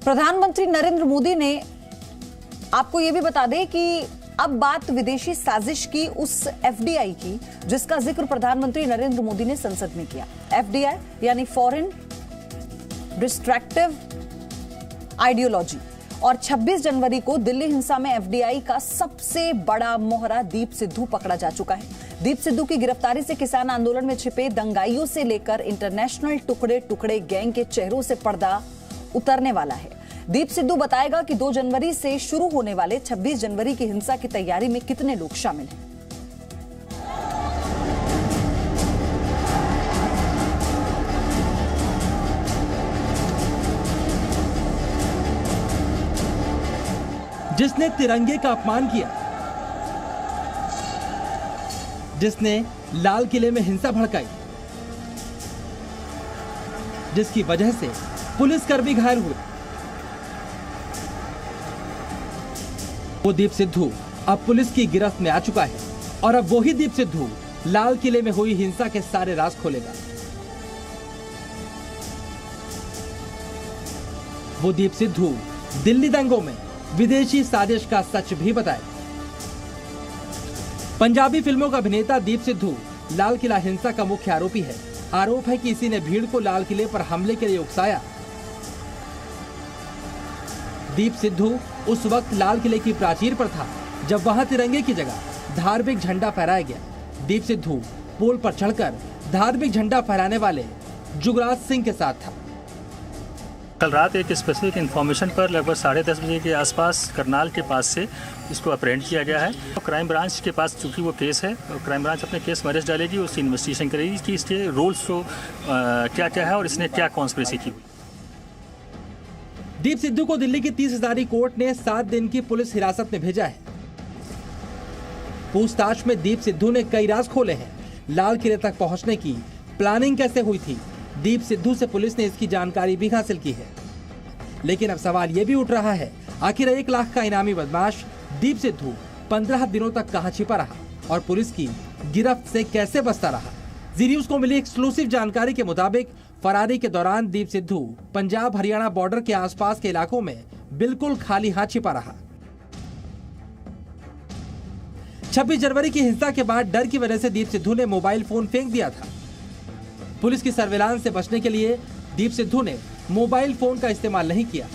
प्रधानमंत्री नरेंद्र मोदी ने आपको यह भी बता दें कि अब बात विदेशी साजिश की उस एफडीआई की जिसका जिक्र प्रधानमंत्री नरेंद्र मोदी ने संसद में किया। एफडीआई यानी फॉरेन डिस्ट्रैक्टिव आइडियोलॉजी। और 26 जनवरी को दिल्ली हिंसा में एफडीआई का सबसे बड़ा मोहरा दीप सिद्धू पकड़ा जा चुका है। दीप सिद्धू की गिरफ्तारी से किसान आंदोलन में छिपे दंगाइयों से लेकर इंटरनेशनल टुकड़े टुकड़े गैंग के चेहरों से पर्दा उतरने वाला है। दीप सिद्धू बताएगा कि 2 जनवरी से शुरू होने वाले 26 जनवरी की हिंसा की तैयारी में कितने लोग शामिल हैं। जिसने तिरंगे का अपमान किया, जिसने लाल किले में हिंसा भड़काई, जिसकी वजह से पुलिसकर्मी घायल हुए, वो दीप सिद्धू अब पुलिस की गिरफ्त में आ चुका है। और अब वही दीप सिद्धू लाल किले में हुई हिंसा के सारे राज खोलेगा। वो दीप सिद्धू दिल्ली दंगों में विदेशी साजिश का सच भी बताए। पंजाबी फिल्मों का अभिनेता दीप सिद्धू लाल किला हिंसा का मुख्य आरोपी है। आरोप है कि इसी ने भीड़ को लाल किले पर हमले के लिए उकसाया। दीप सिद्धू उस वक्त लाल किले की प्राचीर पर था जब वहां तिरंगे की जगह धार्मिक झंडा फहराया गया। दीप सिद्धू पोल पर चढ़कर धार्मिक झंडा फहराने वाले जुगराज सिंह के साथ था। कल रात एक स्पेसिफिक इन्फॉर्मेशन पर लगभग 10:30 बजे के आसपास करनाल के पास से इसको अपरेंट किया गया है। क्राइम ब्रांच के पास चूंकि वो केस है, क्राइम ब्रांच अपने केस में अरेस्ट डालेगी, उसकी इन्वेस्टिगेशन करेगी कि इसके रोल्स को क्या क्या है और इसने क्या कॉन्स्पिरेसी की हुई। दीप सिद्धू को दिल्ली की 30 हजारी कोर्ट ने 7 दिन की पुलिस हिरासत में भेजा है। पूछताछ में दीप सिद्धू ने कई राज खोले हैं। लाल किले तक पहुंचने की प्लानिंग कैसे हुई थी, दीप सिद्धू से पुलिस ने इसकी जानकारी भी हासिल की है। लेकिन अब सवाल यह भी उठ रहा है, आखिर 1 लाख का इनामी बदमाश दीप सिद्धू 15 दिनों तक कहां छिपा रहा और पुलिस की गिरफ्त से कैसे बचता रहा। जी न्यूज को मिली एक्सक्लूसिव जानकारी के मुताबिक फरारी के दौरान दीप सिद्धू पंजाब हरियाणा बॉर्डर के आसपास के इलाकों में बिल्कुल खाली हाथ छिपा रहा। 26 जनवरी की हिंसा के बाद डर की वजह से दीप सिद्धू ने मोबाइल फोन फेंक दिया था। पुलिस की सर्विलांस से बचने के लिए दीप सिद्धू ने मोबाइल फोन का इस्तेमाल नहीं किया।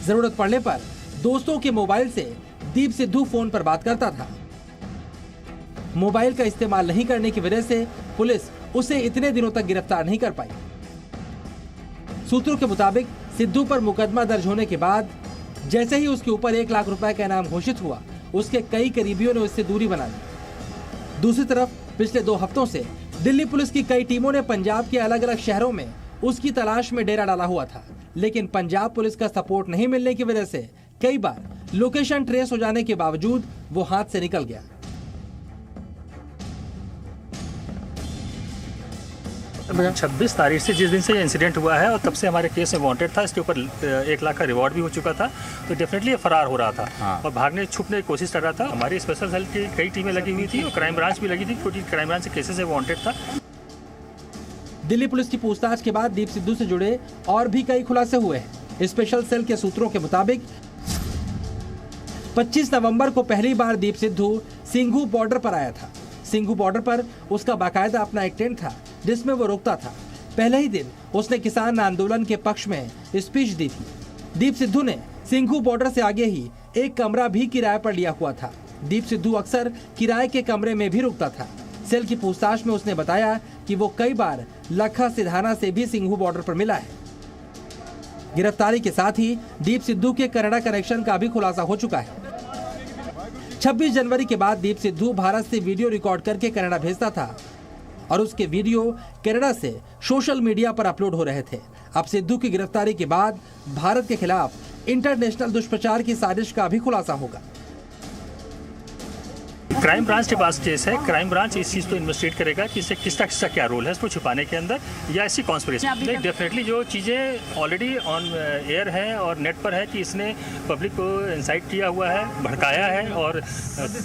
जरूरत पड़ने पर दोस्तों के मोबाइल से दीप सिद्धू फोन पर बात करता था। मोबाइल का इस्तेमाल नहीं करने की वजह से पुलिस उसे इतने दिनों तक गिरफ्तार नहीं कर पाई। सूत्रों के मुताबिक सिद्धू पर मुकदमा दर्ज होने के बाद जैसे ही उसके ऊपर 1 लाख रुपए का इनाम घोषित हुआ, उसके कई करीबियों ने उससे दूरी बना ली। दूसरी तरफ पिछले 2 हफ्तों से दिल्ली पुलिस की कई टीमों ने पंजाब के अलग अलग शहरों में उसकी तलाश में डेरा डाला हुआ था। लेकिन पंजाब पुलिस का सपोर्ट नहीं मिलने की वजह से कई बार लोकेशन ट्रेस हो जाने के बावजूद वो हाथ से निकल गया। 26 तारीख से जिस दिन से ये इंसिडेंट हुआ है और तब से हमारे केस में वांटेड था, इसके ऊपर 1 लाख का रिवॉर्ड भी हो चुका था, तो डेफिनेटली ये फरार हो रहा था और भागने छुपने की कोशिश कर रहा था। हमारी स्पेशल सेल की कई टीमें लगी हुई थी और क्राइम ब्रांच भी लगी थी, क्योंकि क्राइम ब्रांच के केसेस से वांटेड था। दिल्ली पुलिस की पूछताछ के बाद दीप सिद्धू से जुड़े और भी कई खुलासे हुए हैं। स्पेशल सेल के सूत्रों के मुताबिक 25 नवंबर को पहली बार दीप सिद्धू सिंघू बॉर्डर पर आया था। सिंघू बॉर्डर पर उसका बाकायदा अपना एक टेंट था जिसमें वो रुकता था। पहले ही दिन उसने किसान आंदोलन के पक्ष में स्पीच दी थी। दीप सिद्धू ने सिंघू बॉर्डर से आगे ही एक कमरा भी किराए पर लिया हुआ था। दीप सिद्धू अक्सर किराए के कमरे में भी रुकता था। सेल की पूछताछ में उसने बताया कि वो कई बार लखा सिधाना से भी सिंघू बॉर्डर पर मिला है। गिरफ्तारी के साथ ही दीप सिद्धू के कनाडा कनेक्शन का भी खुलासा हो चुका है। 26 जनवरी के बाद दीप सिद्धू भारत से वीडियो रिकॉर्ड करके कनाडा भेजता था और उसके वीडियो कनाडा से सोशल मीडिया पर अपलोड हो रहे थे। अब सिद्धू की गिरफ्तारी के बाद भारत के खिलाफ इंटरनेशनल दुष्प्रचार की साजिश का भी खुलासा होगा। क्राइम ब्रांच के पास केस है, क्राइम ब्रांच इस चीज़ को इन्वेस्टिगेट करेगा कि इससे किसका क्या रोल है इसको छुपाने के अंदर या ऐसी कॉन्स्पिरेसी। नहीं, डेफिनेटली जो चीज़ें ऑलरेडी ऑन एयर है और नेट पर है कि इसने पब्लिक को इंसाइट किया हुआ है, भड़काया है और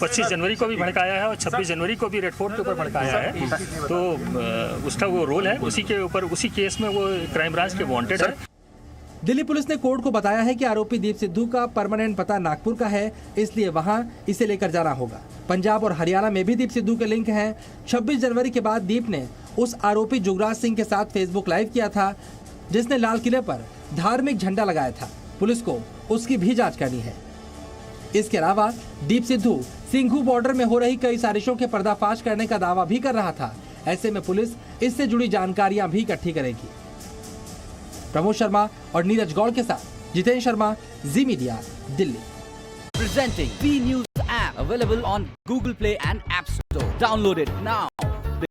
25 जनवरी को भी भड़काया है और 26 जनवरी को भी रेड फोर्ट के ऊपर भड़काया है, तो उसका वो रोल है, उसी के ऊपर उसी केस में वो क्राइम ब्रांच के वांटेड है। दिल्ली पुलिस ने कोर्ट को बताया है कि आरोपी दीप सिद्धू का परमानेंट पता नागपुर का है, इसलिए वहां इसे लेकर जाना होगा। पंजाब और हरियाणा में भी दीप सिद्धू के लिंक हैं। 26 जनवरी के बाद दीप ने उस आरोपी जुगराज सिंह के साथ फेसबुक लाइव किया था, जिसने लाल किले पर धार्मिक झंडा लगाया था। पुलिस को उसकी भी जांच करनी है। इसके अलावा दीप सिद्धू सिंघू बॉर्डर में हो रही कई साजिशों के पर्दाफाश करने का दावा भी कर रहा था। ऐसे में पुलिस इससे जुड़ी जानकारियां भी इकट्ठी करेगी। प्रमोद शर्मा और नीरज गौड़ के साथ Jitendra Sharma, Zee media, Delhi. Presenting B News app available on Google Play and App Store. Download it now.